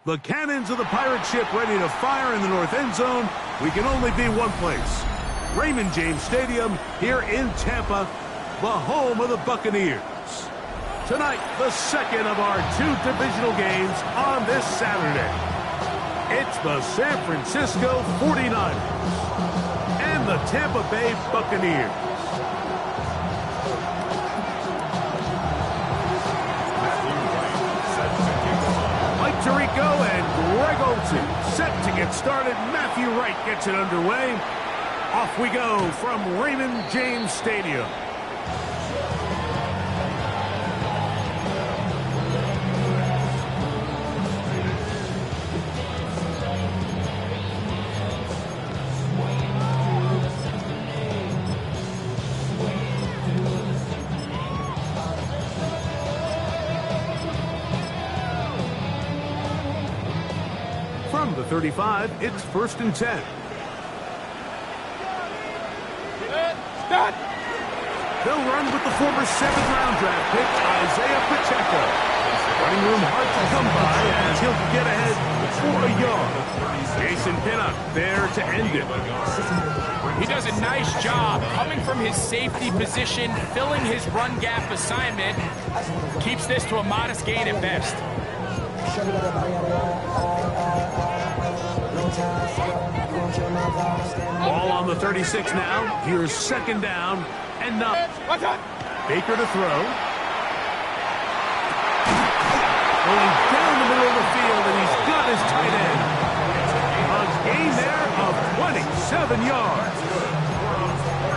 The cannons of the pirate ship ready to fire in the north end zone. We can only be one place. Raymond James Stadium here in Tampa, the home of the Buccaneers. Tonight, the second of our two divisional games on this Saturday. It's the San Francisco 49ers and the Tampa Bay Buccaneers. Mike Tirico and Greg Olsen set to get started. Matthew Wright gets it underway. Off we go from Raymond James Stadium. From the 35, it's 1st and 10. They'll run with the former 7th-round draft pick, Isaiah Pacheco. Running room hard to come by as he'll get ahead for a yard. Jason Pinnock there to end it. He does a nice job coming from his safety position, filling his run gap assignment. Keeps this to a modest gain at best. Ball on the 36 now. Here's 2nd down and 9. Baker to throw. Going down the middle of the field, and he's got his tight end. A gain there of 27 yards.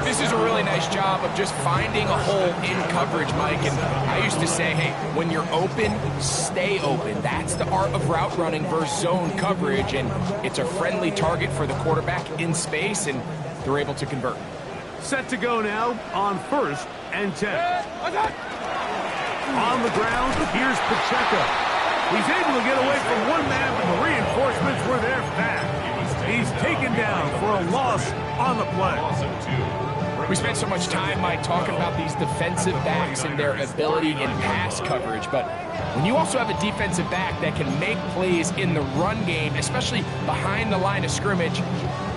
This is a really nice job of just finding a hole in coverage, Mike. And I used to say, hey, when you're open, stay open. That's the art of route running versus zone coverage. And it's a friendly target for the quarterback in space, and they're able to convert. Set to go now on 1st and 10. On the ground, here's Pacheco. He's able to get away from one man, but the reinforcements were there fast. He's taken down for a loss on the play. We spent so much time, Mike, talking about these defensive backs and their ability in pass coverage, but when you also have a defensive back that can make plays in the run game, especially behind the line of scrimmage,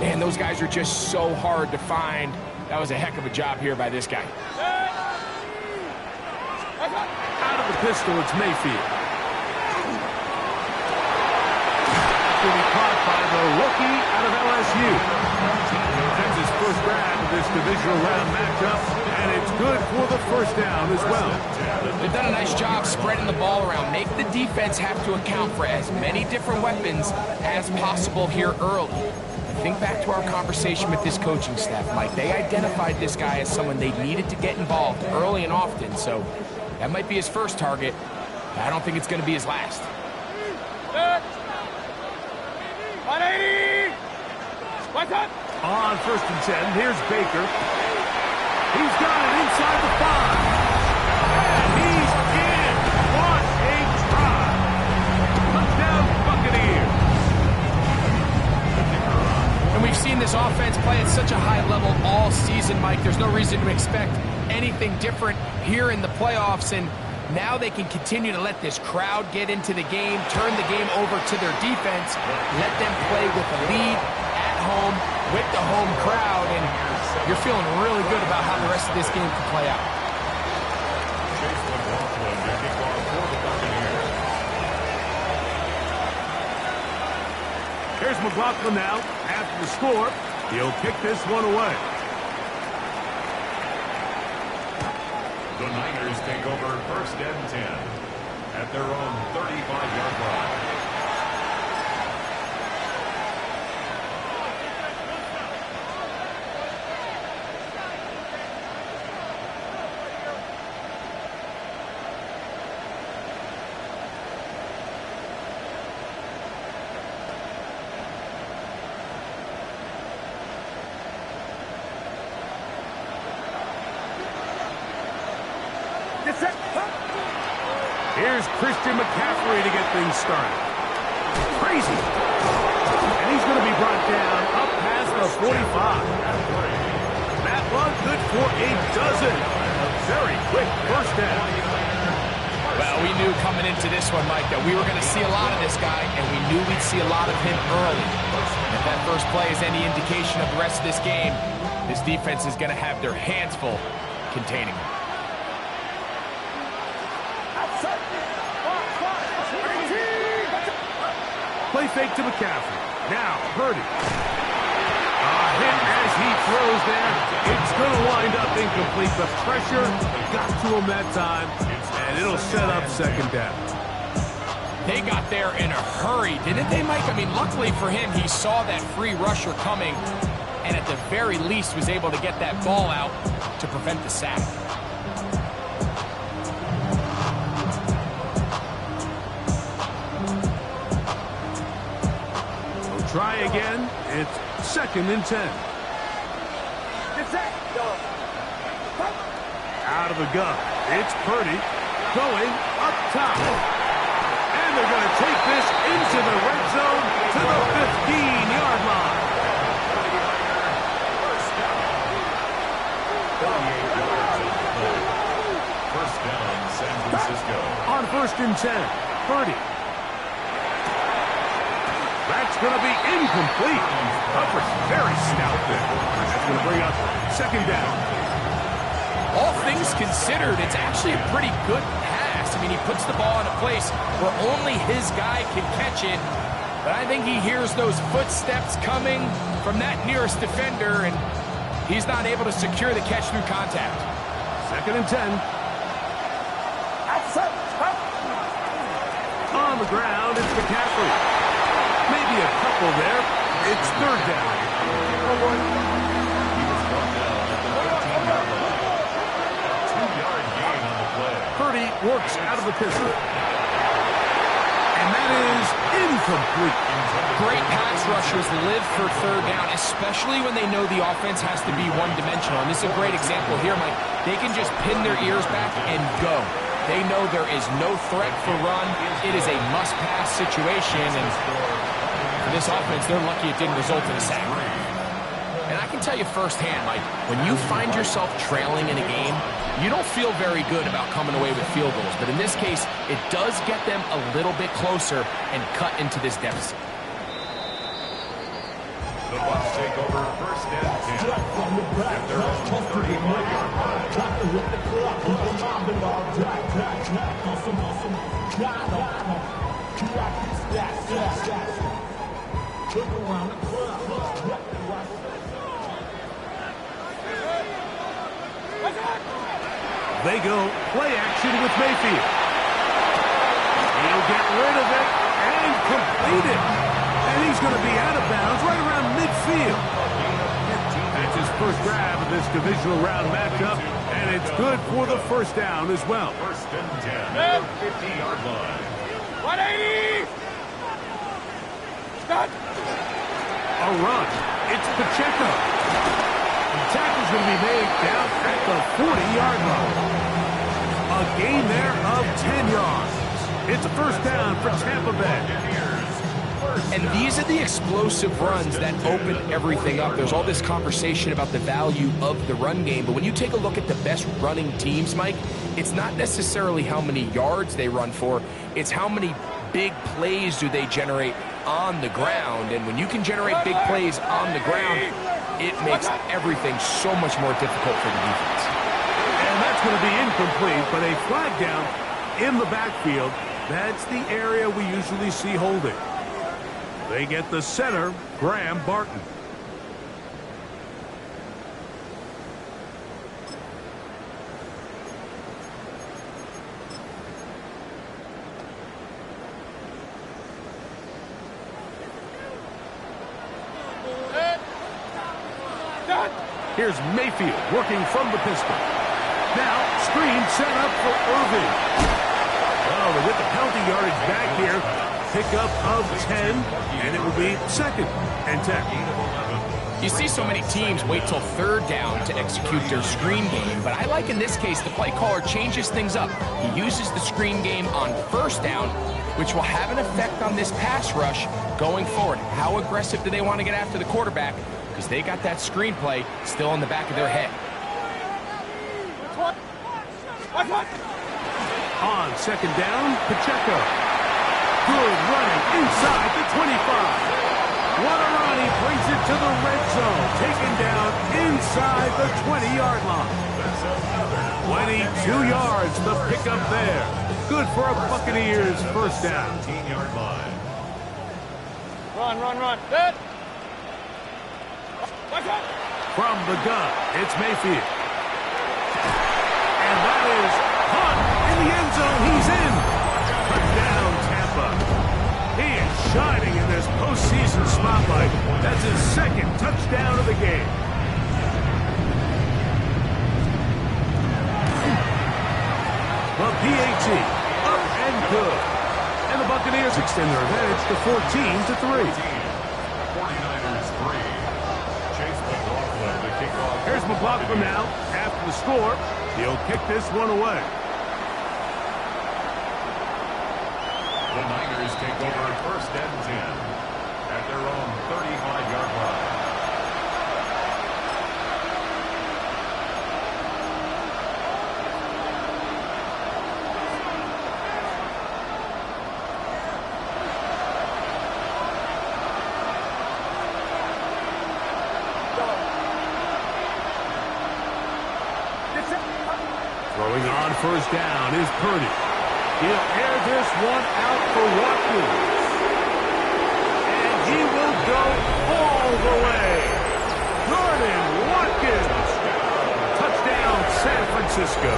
man, those guys are just so hard to find. That was a heck of a job here by this guy. Out of the pistol, it's Mayfield. To be caught by the rookie out of LSU. That's his first grab of this divisional round matchup, and it's good for the 1st down as well. They've done a nice job spreading the ball around. Make the defense have to account for as many different weapons as possible here early. Think back to our conversation with this coaching staff, Mike. They identified this guy as someone they needed to get involved early and often, so that might be his first target. But I don't think it's going to be his last. 180! On 1st and 10, here's Baker. He's got it inside the 5. And he's in. What a try. Touchdown, Buccaneers. And we've seen this offense play at such a high level all season, Mike. There's no reason to expect anything different here in the playoffs, and now they can continue to let this crowd get into the game, turn the game over to their defense, let them play with the lead at home with the home crowd, and you're feeling really good about how the rest of this game can play out. Here's McLaughlin now. After the score, he'll kick this one away. The Niners take over 1st and 10 at their own 35-yard line. Here's Christian McCaffrey to get things started. Crazy. And he's going to be brought down up past the 45. That one good for a dozen. A very quick 1st down. Well, we knew coming into this one, Mike, that we were going to see a lot of this guy, and we knew we'd see a lot of him early. And if that first play is any indication of the rest of this game, this defense is going to have their hands full containing him. Play fake to McCaffrey. Now, Purdy. Hit as he throws there. It's going to wind up incomplete. The pressure got to him that time, and it'll set up second down. They got there in a hurry, didn't they, Mike? I mean, luckily for him, he saw that free rusher coming, and at the very least was able to get that ball out to prevent the sack. Try again. It's 2nd and 10. Out of the gun. It's Purdy going up top. And they're going to take this into the red zone to the 15-yard line. 38 yards on the play. First down, San Francisco. On 1st and 10, Purdy. That's going to be incomplete. Upper's very stout there. That's going to bring up 2nd down. All things considered, it's actually a pretty good pass. I mean, he puts the ball in a place where only his guy can catch it. But I think he hears those footsteps coming from that nearest defender, and he's not able to secure the catch through contact. 2nd and 10. On the ground, it's McCaffrey. Maybe a couple there. It's 3rd down. He was brought down at the 13-yard line. 2-yard gain on the play. Purdy works out of the pistol. And that is incomplete. Great pass rushers live for 3rd down, especially when they know the offense has to be one-dimensional. And this is a great example here, Mike. They can just pin their ears back and go. They know there is no threat for run. It is a must-pass situation, and for this offense, they're lucky it didn't result in a sack. And I can tell you firsthand, Mike, when you find yourself trailing in a game, you don't feel very good about coming away with field goals. But in this case, it does get them a little bit closer and cut into this deficit. The Bucs take over 1st and 10 at their own 35-yard line. They go play action with Mayfield. He'll get rid of it and complete it. And he's going to be out of bounds right around midfield. That's his first grab of this divisional round matchup, and it's good for the 1st down as well. 1st and 10 at the 50-yard line. 180! Stop! A run. It's Pacheco. The tackle's going to be made down at the 40-yard line. A gain there of 10 yards. It's a 1st down for Tampa Bay. And these are the explosive runs that open everything up. There's all this conversation about the value of the run game, but when you take a look at the best running teams, Mike, it's not necessarily how many yards they run for, it's how many big plays do they generate on the ground. And when you can generate big plays on the ground, it makes everything so much more difficult for the defense. And that's going to be incomplete, but a flag down in the backfield. That's the area we usually see holding. They get the center, Graham Barton. Here's Mayfield working from the pistol. Now, screen set up for Irving. Well, they get the penalty yardage back here. Pickup of 10, and it will be 2nd and 10. You see so many teams wait till 3rd down to execute their screen game, but I like in this case the play caller changes things up. He uses the screen game on 1st down, which will have an effect on this pass rush going forward. How aggressive do they want to get after the quarterback? Because they got that screen play still in the back of their head. On second down, Pacheco. Good running inside the 25. Guarani brings it to the red zone. Taken down inside the 20-yard line. 22 yards, the pickup there. Good for a Buccaneers first down. 17-yard line. Run. Good. From the gun, it's Mayfield. And that is Hunt in the end zone. He's in. Touchdown, Tampa. He is shining in this postseason spotlight. That's his second touchdown of the game. The PAT, up and good. And the Buccaneers extend their advantage to 14-3. 49ers 3. Chase McLaughlin to kick off. Here's McLaughlin now. After the score, he'll kick this one away. The Niners take over first and 10 at their own 35-yard line. Throwing on first down is Purdy. He'll air this one out for Watkins. And he will go all the way. Jordan Watkins. Touchdown, San Francisco.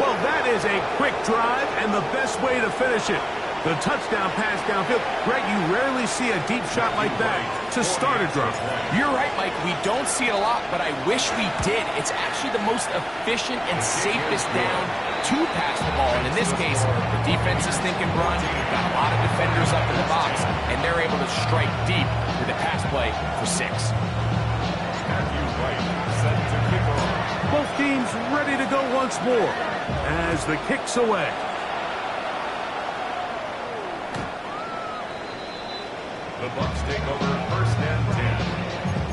Well, that is a quick drive and the best way to finish it. The touchdown pass downfield. Greg, you rarely see a deep shot like that to start a drive. You're right, Mike. We don't see it a lot, but I wish we did. It's actually the most efficient and safest down to pass the ball. And in this case, the defense is thinking run. Got a lot of defenders up in the box, and they're able to strike deep with a pass play for 6. Matthew Wright set to kick off. Both teams ready to go once more as the kick's away. The Bucs take over first and 10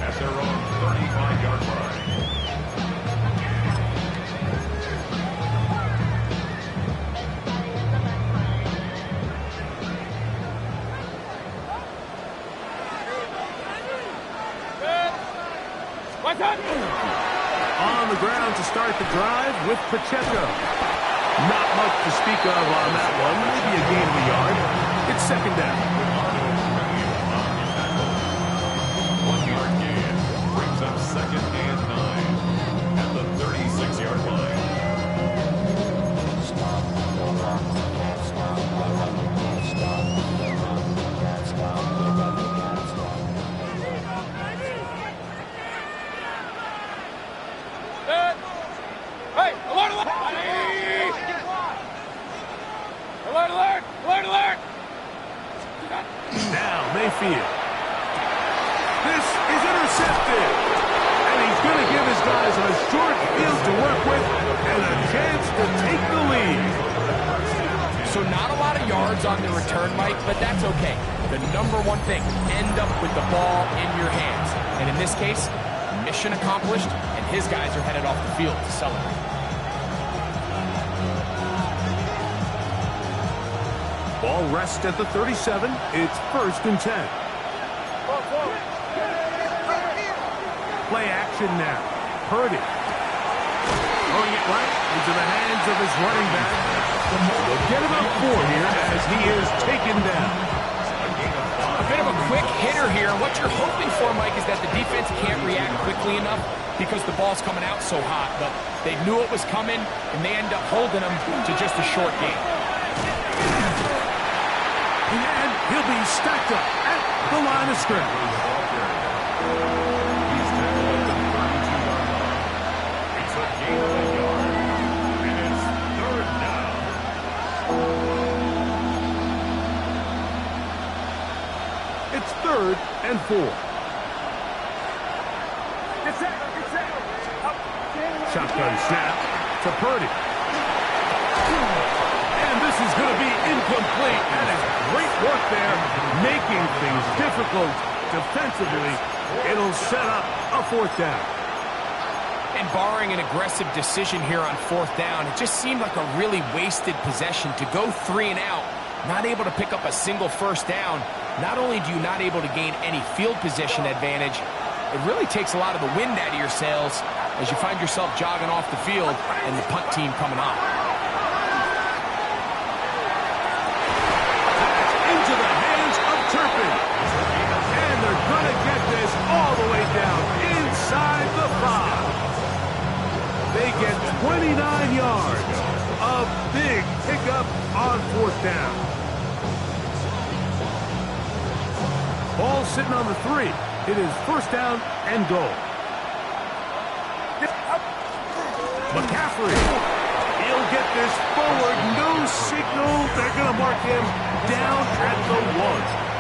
at their own 35-yard line. On the ground to start the drive with Pacheco. Not much to speak of on that one. Maybe a gain of a yard. It's second down. 1-yard gain brings up second and 9 at the 36-yard line. Hey, alert! Alert! Now Mayfield. This is intercepted. And he's going to give his guys a short field to work with and a chance to take the lead. So not a lot of yards on the return, Mike, but that's okay. The number one thing, end up with the ball in your hands. And in this case, mission accomplished, and his guys are headed off the field to celebrate. Ball rests at the 37. It's first and 10. Play action now. Purdy. Throwing it right into the hands of his running back. They'll get him up 4 here as he is taken down. A bit of a quick hitter here. What you're hoping for, Mike, is that the defense can't react quickly enough because the ball's coming out so hot. But they knew it was coming, and they end up holding him to just a short game. And he'll be stacked up at the line of scrimmage. He's tackled at the 32-yard line. It's a gain of a yard, and it's third down. It's 3rd and 4. Shotgun snap to Purdy. And this is going to be incomplete. That is great work there, making things difficult defensively. It'll set up a 4th down. And barring an aggressive decision here on 4th down, it just seemed like a really wasted possession to go 3 and out, not able to pick up a single 1st down. Not only do you not able to gain any field position advantage, it really takes a lot of the wind out of your sails as you find yourself jogging off the field and the punt team coming on. Into the hands of Turpin. And they're going to get this all the way down inside the 5. They get 29 yards. A big pickup on 4th down. Ball sitting on the 3. It is 1st down and goal. McCaffrey. He'll get this forward. No signal. They're going to mark him down at the 1.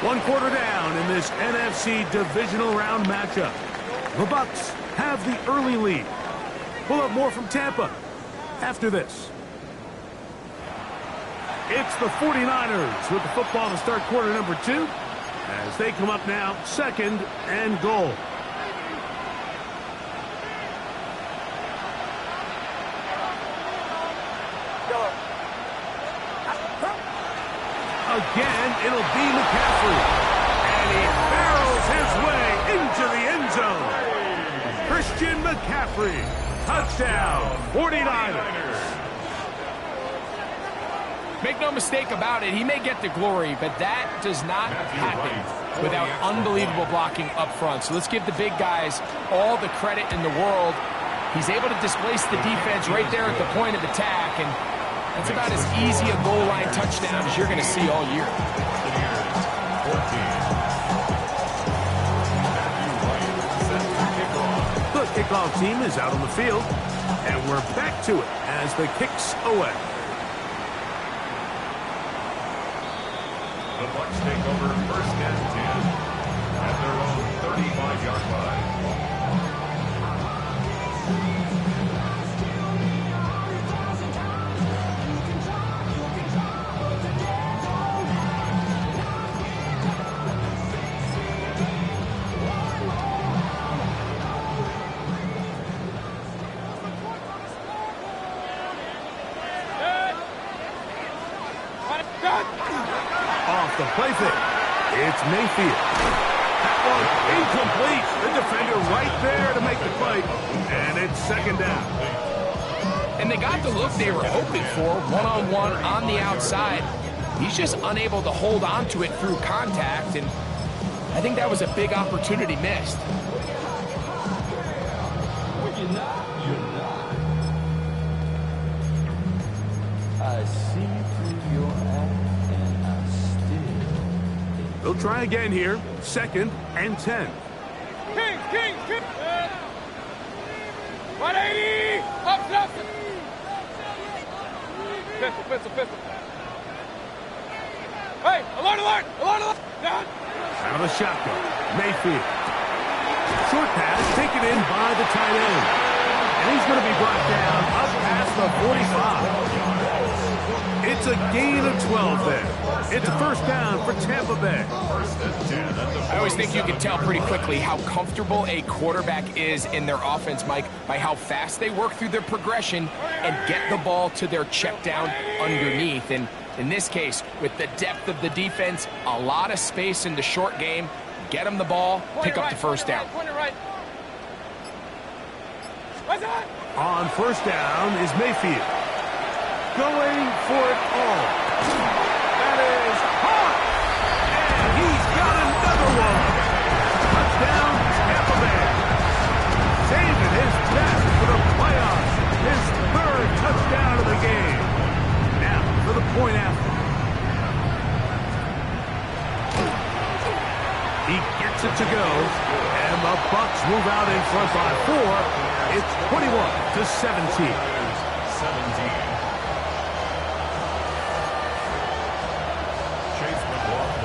1 quarter down in this NFC divisional round matchup. The Bucs have the early lead. We'll have more from Tampa after this. It's the 49ers with the football to start quarter number 2 as they come up now 2nd and goal. Again, it'll be McCaffrey. And he barrels his way into the end zone. Christian McCaffrey. Touchdown, 49ers. Make no mistake about it, he may get the glory, but that does not happen without unbelievable blocking up front. So let's give the big guys all the credit in the world. He's able to displace the defense right there at the point of attack, and that's about as easy a goal line touchdown as you're going to see all year. The kickoff team is out on the field, and we're back to it as the kick's away. The Bucs take over 1st and 10 at their own 35-yard line. Off the play fake. It's Mayfield. That one incomplete. The defender right there to make the play. And it's 2nd down. And they got the look they were hoping for, one-on-one on the outside. He's just unable to hold on to it through contact, and I think that was a big opportunity missed. I see through your act and I still. They'll try again here. 2nd and 10. King! 180! Up! Pistol. Hey, alert! Down! Out of the shotgun. Mayfield. Short pass taken in by the tight end. And he's going to be brought down up past the 45. It's a gain of 12 there. It's a 1st down for Tampa Bay. I always think you can tell pretty quickly how comfortable a quarterback is in their offense, Mike, by how fast they work through their progression and get the ball to their check down underneath. And in this case, with the depth of the defense, a lot of space in the short game, get them the ball, pick up the 1st down. On 1st down is Mayfield. Going for it all. That is hot. And he's got another one. Touchdown, Tampa Bay. Saving his best for the playoffs. His 3rd touchdown of the game. Now for the point after. He gets it to go. And the Bucs move out in front by 4. It's 21-17. 17.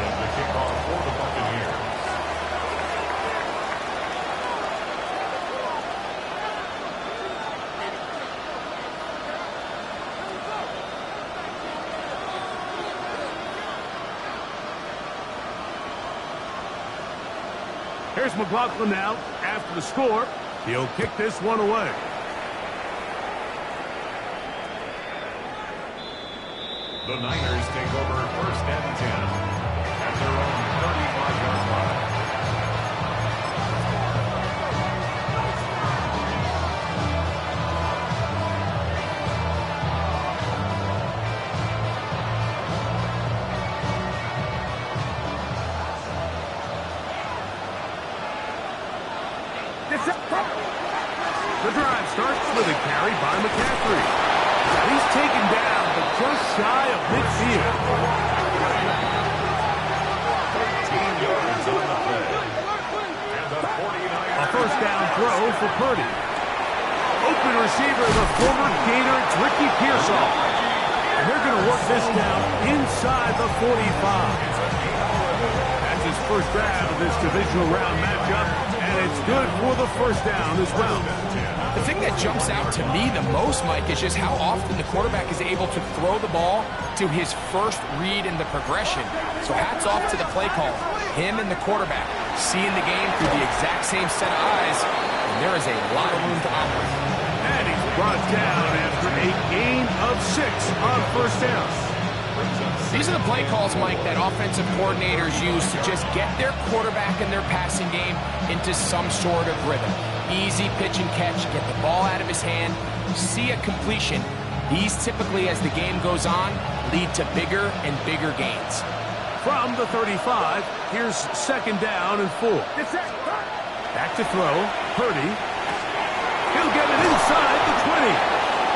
The kickoff for the Buccaneers. Here's McLaughlin now after the score. He'll kick this one away. The Niners take over first and 10 at their own 35-yard line. The drive starts with a carry by McCaffrey. He's taken down, but just shy of midfield. 13 yards on the play. And the 49ers. A first down throw for Purdy. Open receiver, the former Gator, it's Ricky Pearsall. And they're going to work this down inside the 45. That's his first grab of this divisional round matchup, and it's good for the first down as well. The thing that jumps out to me the most, Mike, is just how often the quarterback is able to throw the ball to his first read in the progression. So hats off to the play call. Him and the quarterback seeing the game through the exact same set of eyes, and there is a lot of room to operate. And he's brought down after a gain of 6 on first down. These are the play calls, Mike, that offensive coordinators use to just get their quarterback and their passing game into some sort of rhythm. Easy pitch and catch, get the ball out of his hand, see a completion. These typically, as the game goes on, lead to bigger and bigger gains. From the 35, here's second down and 4. Back to throw, Purdy. He'll get it inside the 20.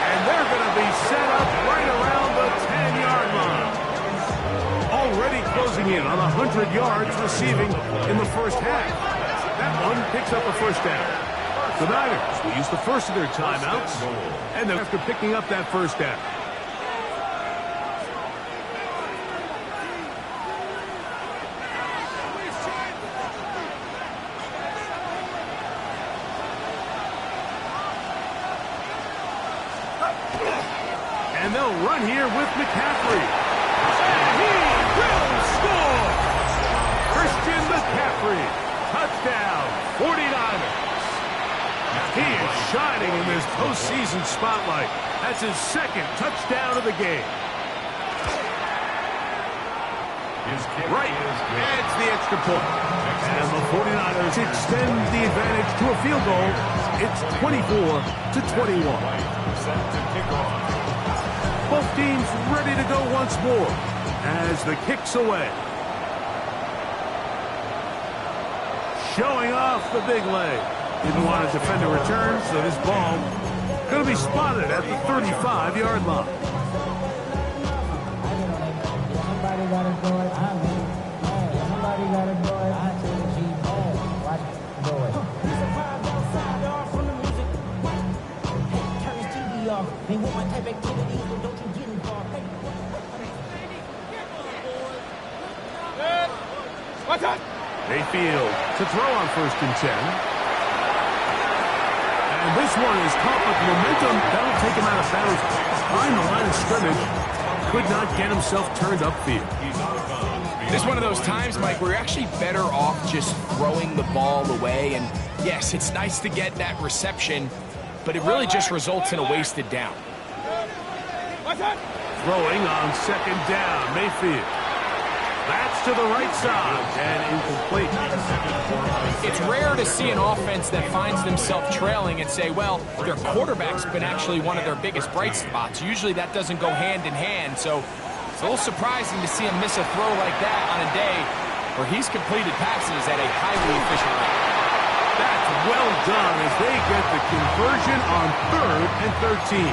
And they're going to be set up right around the 10-yard line. Already closing in on 100 yards receiving in the first half. That one picks up a first down. The Niners will use the first of their timeouts, and they're after picking up that first down. And they'll run here with McCaffrey. And he will score! Christian McCaffrey, touchdown, 49ers. He is shining in this postseason spotlight. That's his second touchdown of the game. Right adds the extra point. And the 49ers extend the advantage to a field goal. It's 24-21. Both teams ready to go once more as the kick's away. Showing off the big leg. Didn't want to defend a return, so this ball going to be spotted at the 35-yard line. Somebody gotta do it. Somebody gotta do it. I tell the G, watch it, do it. He's a vibe outside, all from the music. Hey, turn his TV off. They want my type activity, so don't you get involved. Watch out! Mayfield to throw on first and 10. And this one is caught with momentum. That'll take him out of bounds behind the line of scrimmage. Could not get himself turned upfield. This is one of those times, Mike, where you're actually better off just throwing the ball away. And yes, it's nice to get that reception, but it really just results in a wasted down. Throwing on second down, Mayfield. That's to the right side and incomplete. It's rare to see an offense that finds themselves trailing and say, well, their quarterback's been actually one of their biggest bright spots. Usually that doesn't go hand in hand, so it's a little surprising to see him miss a throw like that on a day where he's completed passes at a highly efficient rate. That's well done as they get the conversion on 3rd and 13.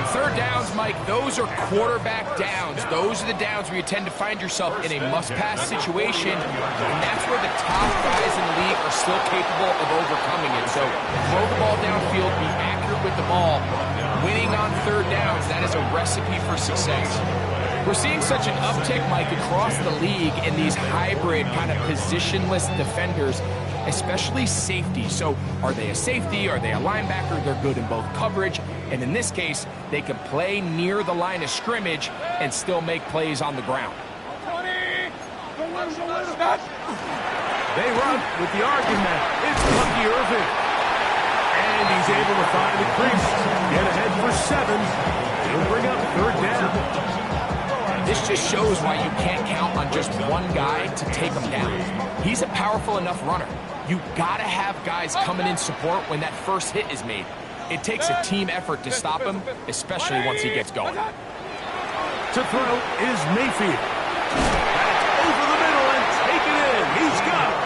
Third downs, Mike, those are quarterback downs. Those are the downs where you tend to find yourself in a must-pass situation, and that's where the top guys in the league are still capable of overcoming it. So throw the ball downfield, be accurate with the ball. Winning on third downs, that is a recipe for success. We're seeing such an uptick, Mike, across the league in these hybrid kind of positionless defenders, especially safety. So are they a safety? Are they a linebacker? They're good in both coverage. And in this case, they can play near the line of scrimmage and still make plays on the ground. 20, 30, They run with the argument. It's Lucky Irving. And he's able to find the crease. Get ahead for 7. It'll bring up 3rd down. This just shows why you can't count on just one guy to take him down. He's a powerful enough runner. You gotta have guys coming in support when that first hit is made. It takes a team effort to stop him, especially once he gets going. To throw is Mayfield. That's over the middle and taken in. He's got it.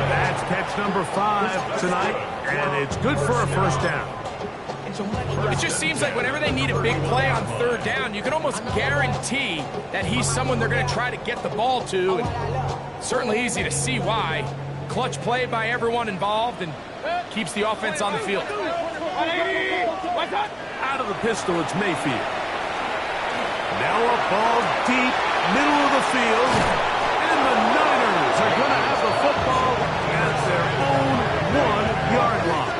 That's catch number 5 tonight, and it's good for a 1st down. It just seems like whenever they need a big play on 3rd down, you can almost guarantee that he's someone they're going to try to get the ball to. And certainly easy to see why. Clutch play by everyone involved and keeps the offense on the field. Out of the pistol, it's Mayfield. Now a ball deep, middle of the field. And the Niners are going to have the football at their own 1-yard line.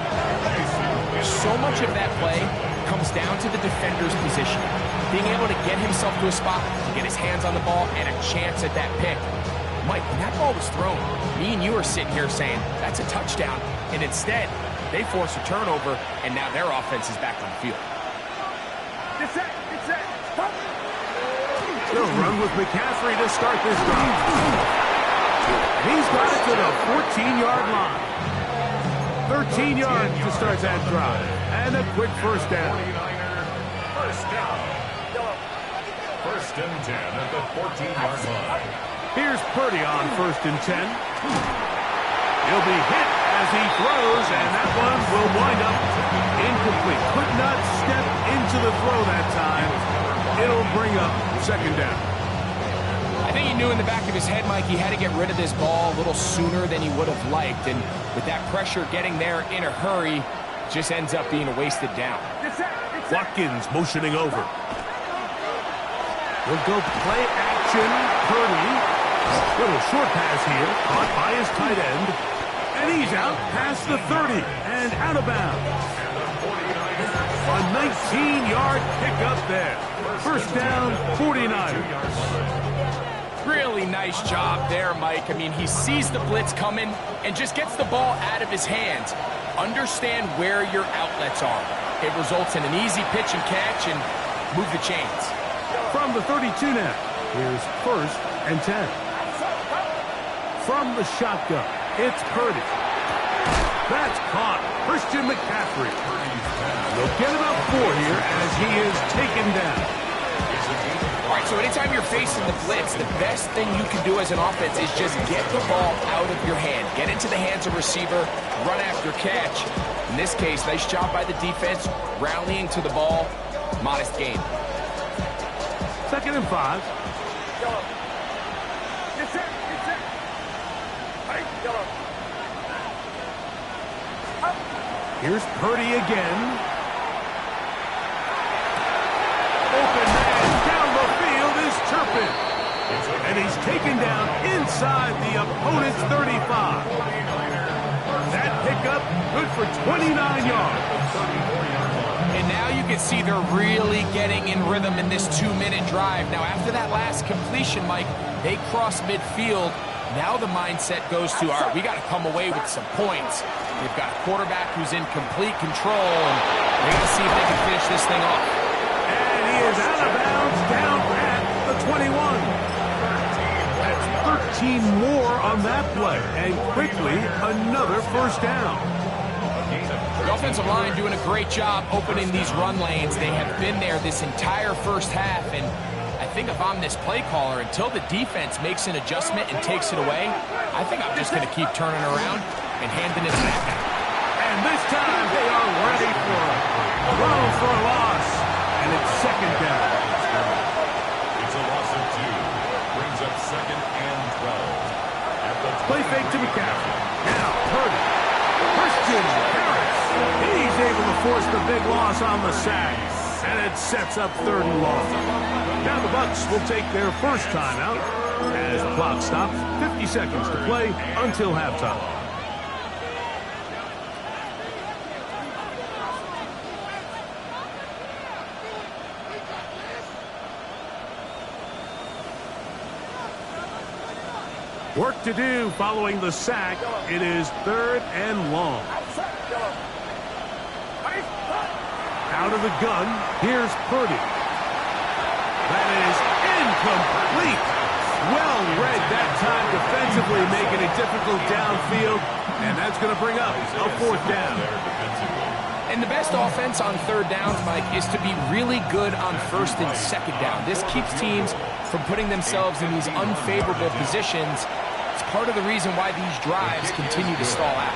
So much of that play comes down to the defender's position. Being able to get himself to a spot, to get his hands on the ball, and a chance at that pick. Mike, when that ball was thrown, me and you are sitting here saying, that's a touchdown. And instead, they force a turnover, and now their offense is back on the field. They'll run with McCaffrey to start this drive. He's got it to the 14-yard line. 13 yards to start that drive. And a quick 1st down. 1st down. 1st and 10 at the 14-yard line. Here's Purdy on 1st and 10. He'll be hit as he throws, and that one will wind up incomplete. Could not step into the throw that time. It'll bring up 2nd down. I think he knew in the back of his head, Mike, he had to get rid of this ball a little sooner than he would have liked. And with that pressure getting there in a hurry, just ends up being a wasted down. Watkins motioning over. We'll go play action. Purdy. Little short pass here. Caught by his tight end. And he's out past the 30 and out of bounds. A 19-yard pickup there. 1st down, 49ers. Really nice job there, Mike. I mean, he sees the blitz coming and just gets the ball out of his hands. Understand where your outlets are. It results in an easy pitch and catch and move the chains. From the 32 now, here's 1st and 10. From the shotgun, it's Purdy. That's caught. Christian McCaffrey. They'll get about 4 here as he is taken down. All right, so anytime you're facing the blitz, the best thing you can do as an offense is just get the ball out of your hand. Get into the hands of receiver, run after catch. In this case, nice job by the defense, rallying to the ball. Modest gain. 2nd and 5. Here's Purdy again. Open man down the field is Turpin. And he's taken down inside the opponent's 35. That pickup good for 29 yards. And now you can see they're really getting in rhythm in this 2-minute drive. Now, after that last completion, Mike, they cross midfield. Now the mindset goes to, all right, we got to come away with some points. They've got a quarterback who's in complete control, and they got to see if they can finish this thing off. And he is out of bounds down at the 21. That's 13 more on that play, and quickly another 1st down. The offensive line doing a great job opening these run lanes. They have been there this entire 1st half, and I think if I'm this play caller, until the defense makes an adjustment and takes it away, I think I'm just going to keep turning around and handing it back. And this time they are ready for a throw for a loss, and it's 2nd down. It's a loss of 2. Brings up 2nd and 12. At the Play fake to McCaffrey. Now Purdy. Christian Harris. He's able to force the big loss on the sack. And it sets up 3rd and long. Now the Bucs will take their 1st timeout as the clock stops. 50 seconds to play until halftime. Work to do following the sack. It is 3rd and long. Out of the gun, here's Purdy. That is incomplete. Well read that time defensively, making it difficult downfield, and that's going to bring up a 4th down. And the best offense on 3rd downs, Mike, is to be really good on 1st and 2nd down. This keeps teams from putting themselves in these unfavorable positions. It's part of the reason why these drives continue to stall out.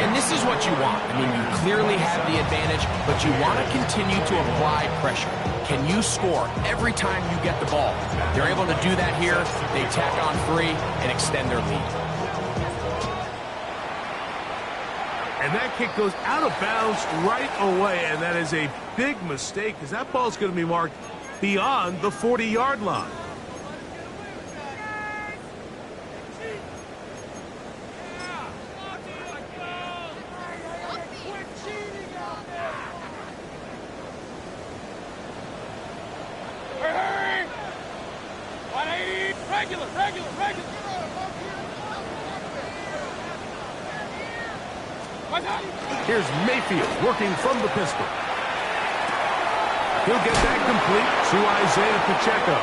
And this is what you want. I mean, you clearly have the advantage, but you want to continue to apply pressure. Can you score every time you get the ball? They're able to do that here. They tack on 3 and extend their lead. And that kick goes out of bounds right away, and that is a big mistake because that ball's going to be marked beyond the 40-yard line. Here's Mayfield working from the pistol. He'll get that complete to Isaiah Pacheco.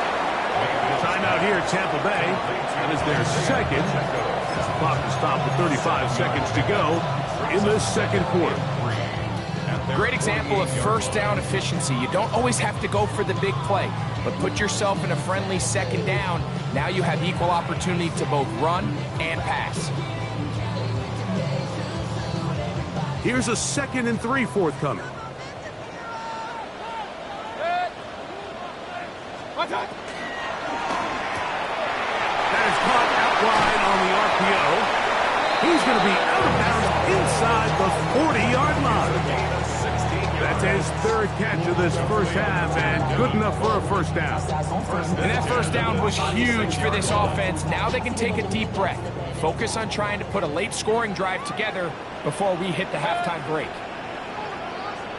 Timeout here at Tampa Bay. That is their 2nd. As the clock is stopped with 35 seconds to go in this 2nd quarter. Great example of 1st down efficiency. You don't always have to go for the big play, but put yourself in a friendly 2nd down. Now you have equal opportunity to both run and pass. Here's a 2nd and 3 forthcoming. That is caught out wide on the RPO. He's going to be out of bounds inside the 40-yard line. That's his 3rd catch of this 1st half, and good enough for a 1st down. And that 1st down was huge for this offense. Now they can take a deep breath. Focus on trying to put a late scoring drive together before we hit the halftime break.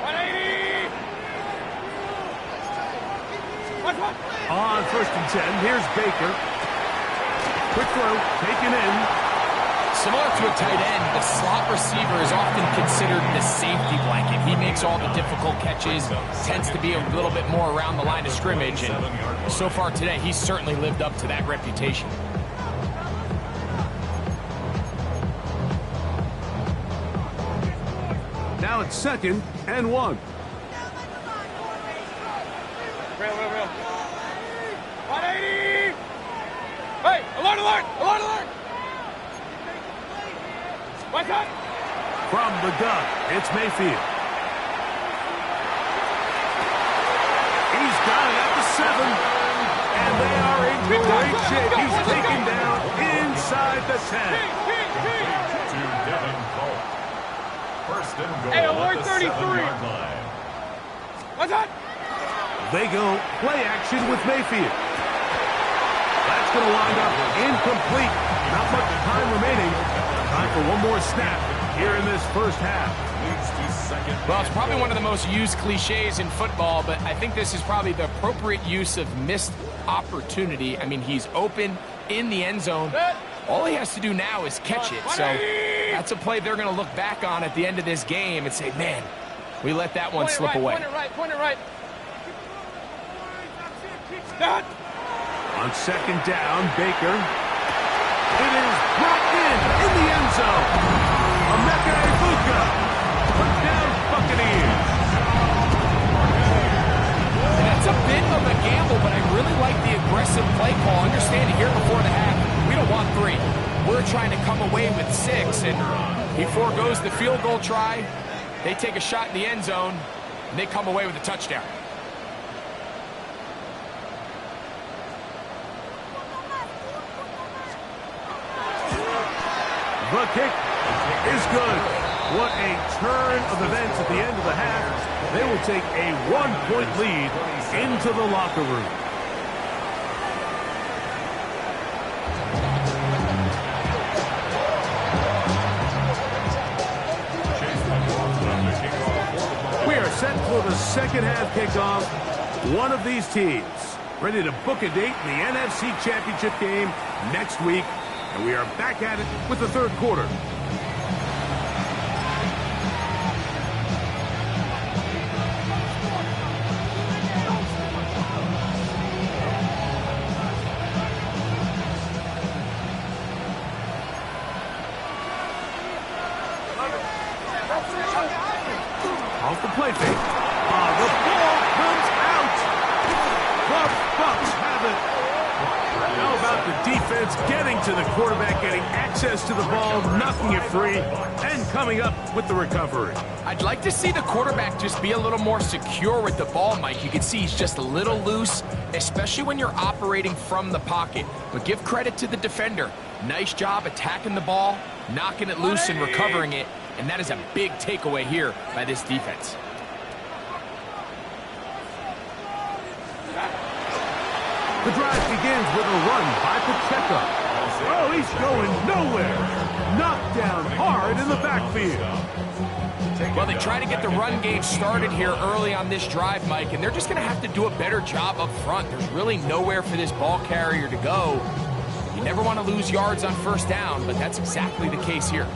180! On 1st and 10, here's Baker. Quick throw, taken in. Similar to a tight end, the slot receiver is often considered the safety blanket. He makes all the difficult catches, tends to be a little bit more around the line of scrimmage, and so far today, he's certainly lived up to that reputation. Now it's 2nd and 1. Real. 180! Hey, alert, alert, alert, alert! What's up? From the gun, it's Mayfield. He's got it at the 7, and they are in great shape. He's taken down inside the 10. To Devin Polk. 1st and goal Hey, at alert the 33. 7-yard line. What's up? They go play action with Mayfield. That's going to wind up incomplete. Not much time remaining. Time for one more snap here in this 1st half. Well, it's probably one of the most used cliches in football, but I think this is probably the appropriate use of missed opportunity. I mean, he's open in the end zone. All he has to do now is catch it. So that's a play they're going to look back on at the end of this game and say, man, we let that one slip away. Point it right. On 2nd down, Baker. It is brought in the end zone. Emeka Egbuka. Touchdown, Buccaneers. And that's a bit of a gamble, but I really like the aggressive play call. Understanding here before the half, we don't want 3. We're trying to come away with 6, and he foregoes the field goal try. They take a shot in the end zone, and they come away with a touchdown. The kick is good. What a turn of events at the end of the half. They will take a 1-point lead into the locker room. We are set for the 2nd half kickoff. One of these teams ready to book a date in the NFC Championship game next week And we are back at it with the third quarter. Off the play fake. The ball comes out. The Bucs have it. How about the defense getting to the quarterback, getting access to the ball, knocking it free, and coming up with the recovery? I'd like to see the quarterback just be a little more secure with the ball, Mike. You can see he's just a little loose, especially when you're operating from the pocket. But give credit to the defender. Nice job attacking the ball, knocking it loose and recovering it. And that is a big takeaway here by this defense. The drive begins with a run by Pacheco. Oh, he's going nowhere. Knocked down hard in the backfield. Well, they try to get the run game started here early on this drive, Mike, and they're just going to have to do a better job up front. There's really nowhere for this ball carrier to go. You never want to lose yards on first down, but that's exactly the case here.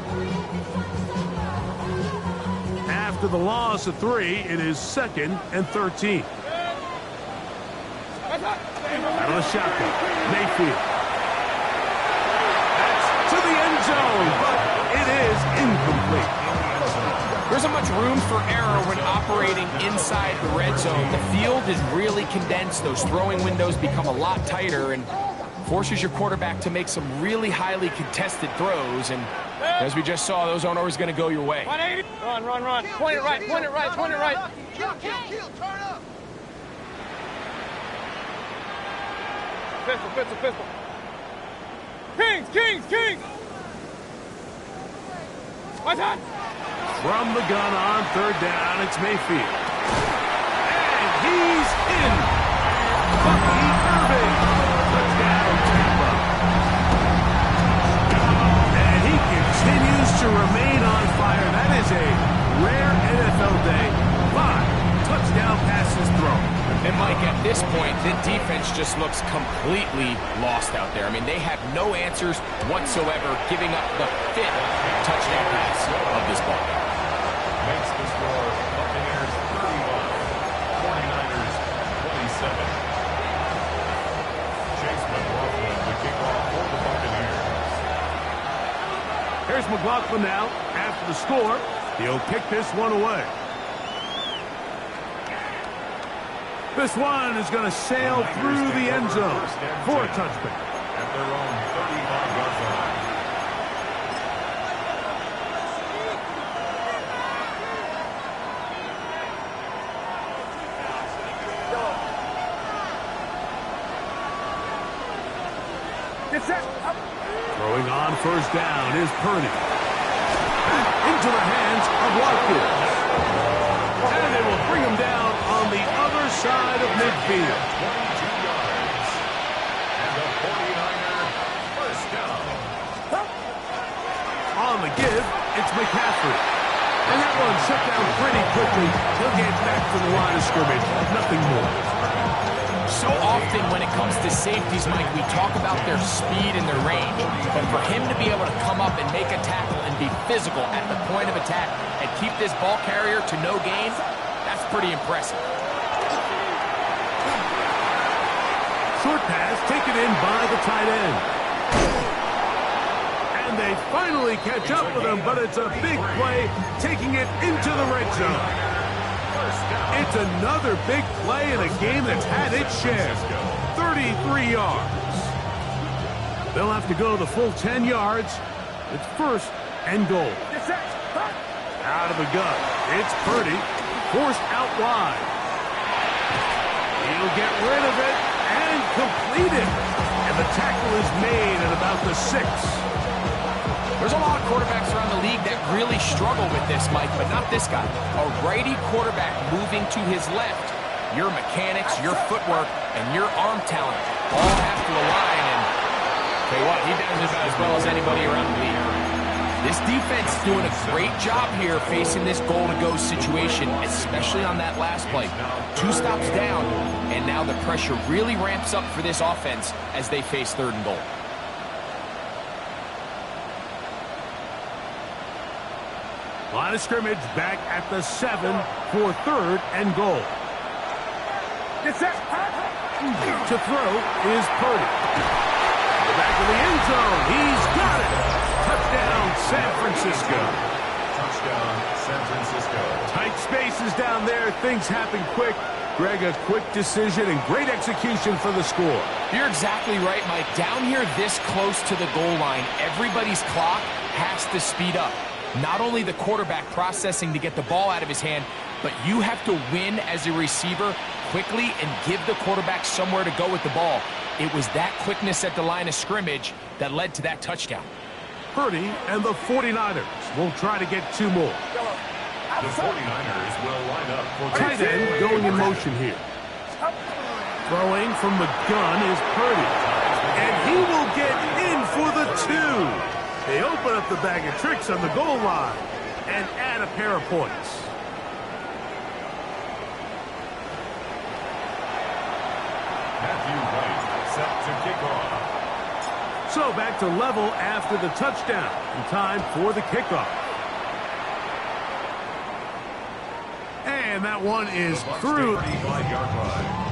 After the loss of 3, it is 2nd and 13. Out of the shotgun, Mayfield. That's to the end zone, but it is incomplete. There isn't much room for error when operating inside the red zone. The field is really condensed. Those throwing windows become a lot tighter and forces your quarterback to make some really highly contested throws. And as we just saw, those aren't always going to go your way. 180. Run, run, run. Point it right, point it right, point it right. Kill, turn up. Pistol, pistol, pistol. Kings, Kings, Kings. My time. From the gun on 3rd down, it's Mayfield. And he's in. Bucky Irving. Touchdown, Tampa. And he continues to remain on fire. That is a rare NFL day. 5 touchdown passes thrown. And Mike, at this point, the defense just looks completely lost out there. I mean, they have no answers whatsoever, giving up the 5th touchdown pass of this ball game. Makes the score Buccaneers 31, 49ers 27. Chase McLaughlin to kick off for the Buccaneers. Here's McLaughlin now. After the score, he'll kick this one away. This one is going to sail through the end zone for a touchback. At their own 35-yard line. Throwing on 1st down is Purdy. Into the hands of Watkins. And they will bring him down on the other side of midfield. 22 yards. And the 49er first down. On the give, it's McCaffrey. And that one shut down pretty quickly. He'll get back to the line of scrimmage. Nothing more. So often when it comes to safeties, Mike, we talk about their speed and their range. But for him to be able to come up and make a tackle and be physical at the point of attack and keep this ball carrier to no gain, that's pretty impressive. Short pass taken in by the tight end. And they finally catch up with him, but it's a big play taking it into the red zone. It's another big play in a game that's had its share. 33 yards. They'll have to go the full 10 yards. It's 1st and goal. Out of the gun. It's Purdy. Forced out wide. He'll get rid of it and complete it. And the tackle is made at about the 6. There's a lot of quarterbacks around the league that really struggle with this, Mike, but not this guy. A righty quarterback moving to his left. Your mechanics, your footwork, and your arm talent all have to align. And tell you what, he does it about as well as anybody around the league. This defense is doing a great job here facing this goal-to-go situation, especially on that last play. 2 stops down, and now the pressure really ramps up for this offense as they face 3rd and goal. Line of scrimmage back at the 7 for 3rd and goal. Get set. To throw is Purdy. The back of the end zone. He's got it. Touchdown, San Francisco. Touchdown, San Francisco. Tight spaces down there. Things happen quick. Greg, a quick decision and great execution for the score. You're exactly right, Mike. Down here this close to the goal line, everybody's clock has to speed up. Not only the quarterback processing to get the ball out of his hand, but you have to win as a receiver quickly and give the quarterback somewhere to go with the ball. It was that quickness at the line of scrimmage that led to that touchdown. Purdy and the 49ers will try to get 2 more. The 49ers will line up for Tight end going in motion here. Throwing from the gun is Purdy. And he will get in for the 2. They open up the bag of tricks on the goal line and add a pair of points. Matthew White set to kick off. So back to level after the touchdown. And time for the kickoff. And that one is through. 35-yard line.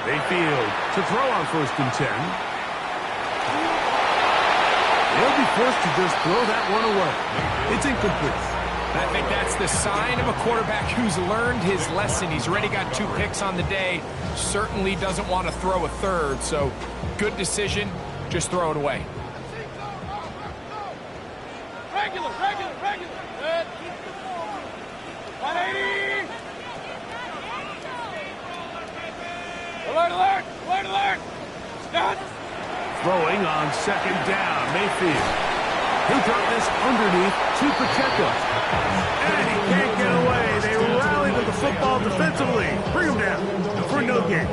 Mayfield to throw on 1st and 10. They'll be forced to just throw that one away. It's incomplete. I think that's the sign of a quarterback who's learned his lesson. He's already got 2 picks on the day. Certainly doesn't want to throw a 3rd, so good decision. Just throw it away. Regular. Good. 180. Alert. Stop. Throwing on 2nd down. Mayfield. He'll drop this underneath to Pacheco. And he can't get away. They rally to the football defensively. Bring him down for no gain.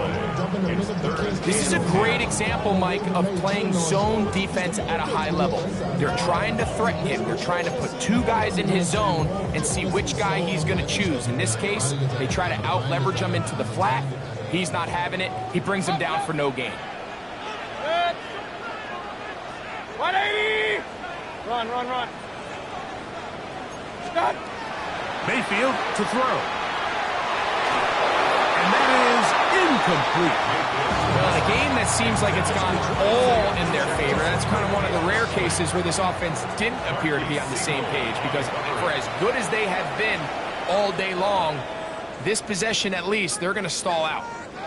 This is a great example, Mike, of playing zone defense at a high level. They're trying to threaten him. They're trying to put 2 guys in his zone and see which guy he's going to choose. In this case, they try to out-leverage him into the flat. He's not having it. He brings him down for no gain. Good. 180. Run. Stop. Mayfield to throw. And that is incomplete. Well, in a game that seems like it's gone all in their favor, that's kind of one of the rare cases where this offense didn't appear to be on the same page, because for as good as they have been all day long, this possession at least, they're going to stall out.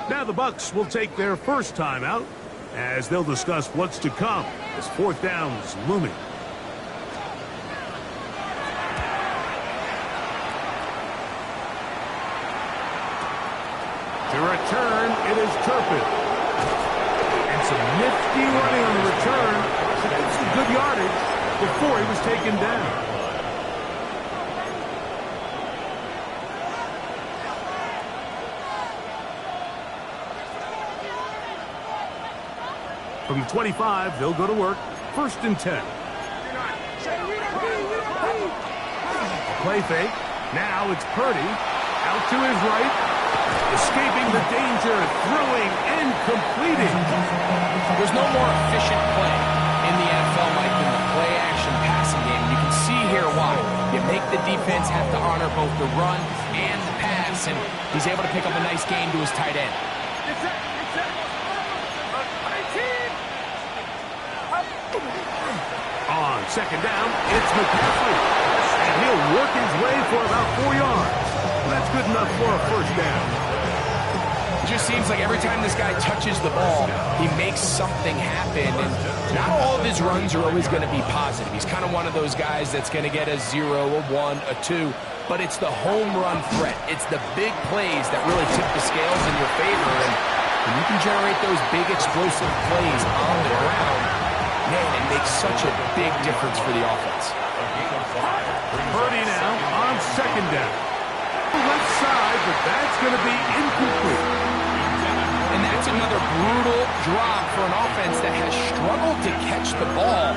Now the Bucs will take their first time out as they'll discuss what's to come as 4th down is looming. To return, it is Turpin. And some nifty running on the return. That's some good yardage before he was taken down. From the 25, they'll go to work. 1st and 10. Play fake. Now it's Purdy. Out to his right. Escaping the danger. Throwing and completing. There's no more efficient play in the NFL, Mike, than the play-action passing game. You can see here why. You make the defense have to honor both the run and the pass, and he's able to pick up a nice gain to his tight end. On 2nd down, it's McCaffrey. And he'll work his way for about 4 yards. That's good enough for a 1st down. It just seems like every time this guy touches the ball, he makes something happen. And not all of his runs are always going to be positive. He's kind of one of those guys that's going to get a 0, a 1, a 2. But it's the home run threat. It's the big plays that really tip the scales in your favor. And when you can generate those big explosive plays on the ground, man, it makes such a big difference for the offense. Purdy now on 2nd down. Left side, but that's going to be incomplete. And that's another brutal drop for an offense that has struggled to catch the ball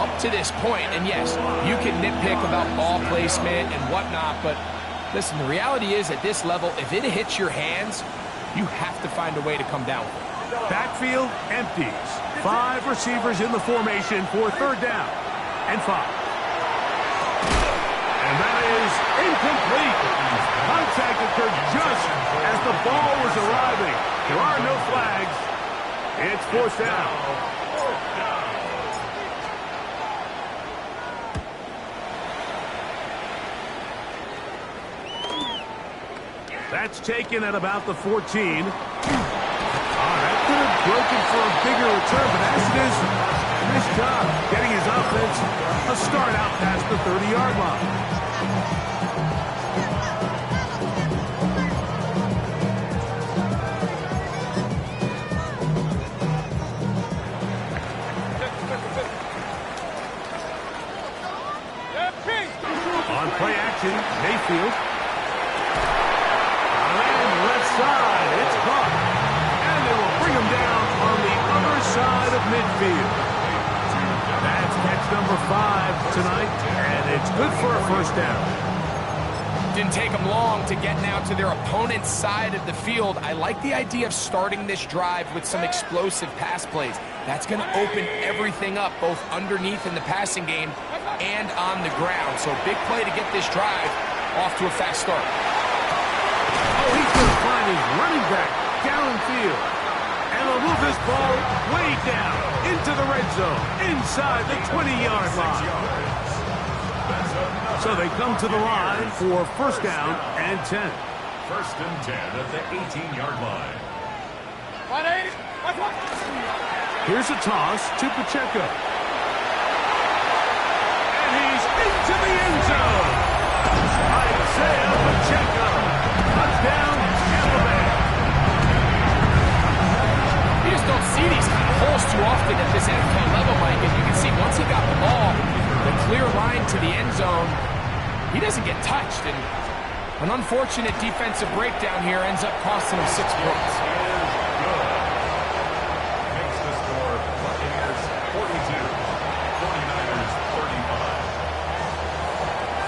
up to this point. And yes, you can nitpick about ball placement and whatnot, but listen, the reality is at this level, if it hits your hands, you have to find a way to come down with it. Backfield empties. 5 receivers in the formation for third down and 5. And that is incomplete. Contact occurred just as the ball was arriving. There are no flags. It's fourth down. That's taken at about the 14. That could have broken for a bigger return, but as it is, nice job getting his offense a start out past the 30-yard line. On play action, Mayfield. And left side, it's caught. And they will bring him down on the other side of midfield. That's catch number 5 tonight, and it's good for a first down. Didn't take them long to get now to their opponent's side of the field. I like the idea of starting this drive with some explosive pass plays. That's going to open everything up, both underneath in the passing game and on the ground. So big play to get this drive off to a fast start. Oh, he's going to find his running back downfield. And they'll move this ball way down into the red zone, inside the 20-yard line. So they come to the line for first down and 10. First and 10 at the 18-yard line. 180. Here's a toss to Pacheco. And he's into the end zone. Isaiah Pacheco. Touchdown, Tampa Bay. You just don't see these kind of holes too often at this NFL level, Mike. And you can see once he got the ball, the clear line to the end zone, he doesn't get touched. And an unfortunate defensive breakdown here ends up costing him 6 points. Makes the score Buccaneers 42, 49ers 35.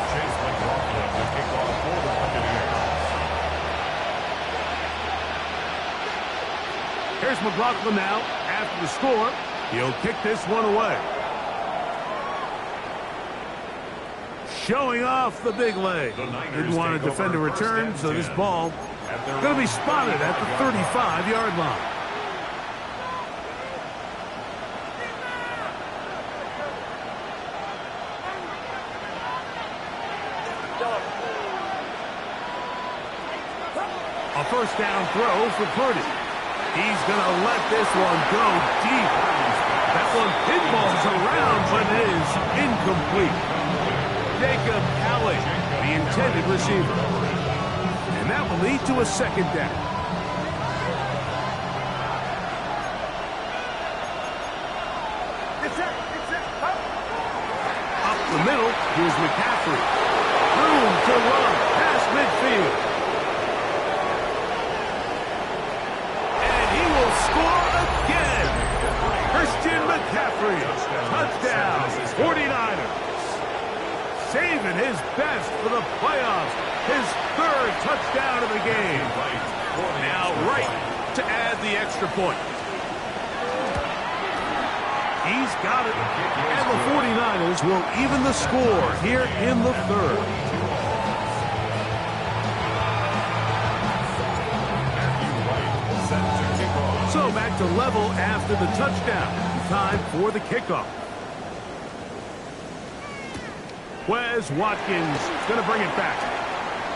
Chase McLaughlin to kick off for the Buccaneers. Here's McLaughlin now. After the score, he'll kick this one away. Showing off the big leg. Didn't want to defend a return, so this ball going to be spotted at the 35-yard line. A first down throw for Purdy. He's going to let this one go deep. That one pinballs around, but it is incomplete. Jacob Alley, the intended receiver. And that will lead to a second down. Up the middle, here's McCaffrey. Room to run past midfield. And he will score again. Christian McCaffrey. Touchdown, 49ers. Saving his best for the playoffs. His 3rd touchdown of the game. Now right to add the extra point. He's got it. And the 49ers will even the score here in the 3rd. So back to level after the touchdown. Time for the kickoff. Wes Watkins is going to bring it back.